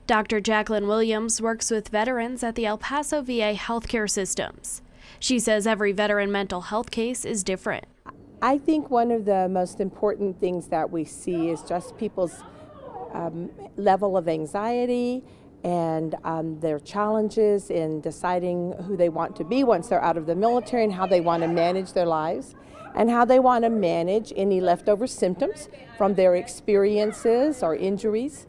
Dr. Jacqueline Williams works with veterans at the El Paso VA Healthcare systems. She says every veteran mental health case is different. I think one of the most important things that we see is just people's level of anxiety and their challenges in deciding who they want to be once they're out of the military, and how they want to manage their lives and how they want to manage any leftover symptoms from their experiences or injuries.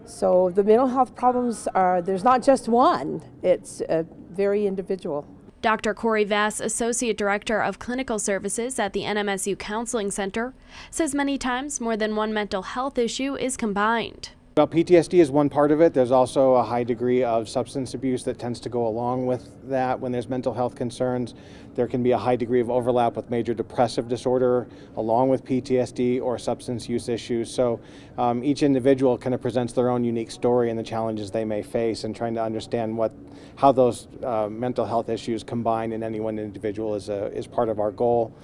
So the mental health problems there's not just one, it's very individual. Dr. Corey Vass, Associate Director of Clinical Services at the NMSU Counseling Center, says many times more than one mental health issue is combined. Well, PTSD is one part of it. There's also a high degree of substance abuse that tends to go along with that. When there's mental health concerns, there can be a high degree of overlap with major depressive disorder along with PTSD or substance use issues. So each individual kind of presents their own unique story and the challenges they may face, and trying to understand how those mental health issues combine in any one individual is part of our goal.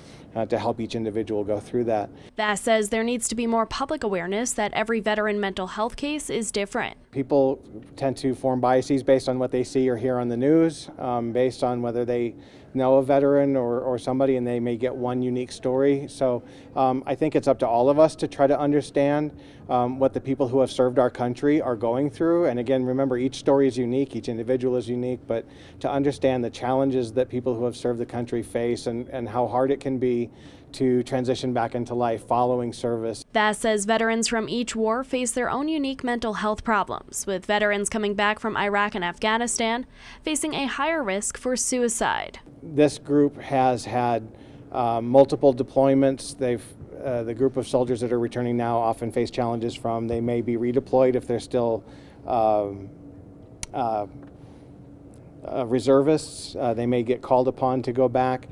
To help each individual go through that. Vass says there needs to be more public awareness that every veteran mental health case is different. People tend to form biases based on what they see or hear on the news, based on whether they know a veteran or somebody, and they may get one unique story. So I think it's up to all of us to try to understand what the people who have served our country are going through. And again, remember, each story is unique, each individual is unique, but to understand the challenges that people who have served the country face and how hard it can be to transition back into life following service. Vass says veterans from each war face their own unique mental health problems, with veterans coming back from Iraq and Afghanistan facing a higher risk for suicide. This group has had multiple deployments. The group of soldiers that are returning now often face challenges from they may be redeployed if they're still reservists. They may get called upon to go back.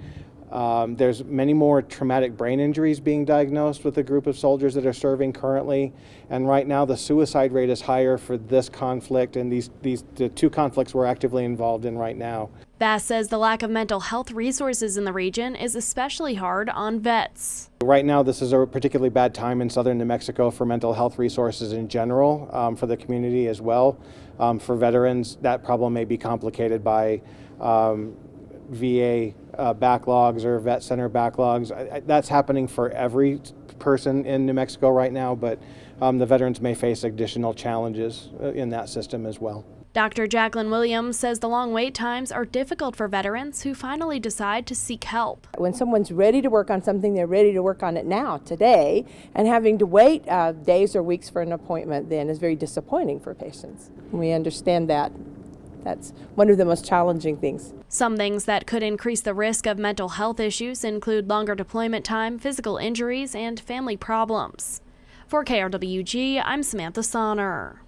There's many more traumatic brain injuries being diagnosed with a group of soldiers that are serving currently, and right now the suicide rate is higher for this conflict and the two conflicts we're actively involved in right now. Vass says the lack of mental health resources in the region is especially hard on vets. Right now this is a particularly bad time in southern New Mexico for mental health resources in general, for the community as well. For veterans, that problem may be complicated by VA backlogs or vet center backlogs. That's happening for every person in New Mexico right now, but the veterans may face additional challenges in that system as well. Dr. Jacqueline Williams says the long wait times are difficult for veterans who finally decide to seek help. When someone's ready to work on something, they're ready to work on it now, today, and having to wait days or weeks for an appointment then is very disappointing for patients. We understand that. That's one of the most challenging things. Some things that could increase the risk of mental health issues include longer deployment time, physical injuries, and family problems. For KRWG, I'm Samantha Sonner.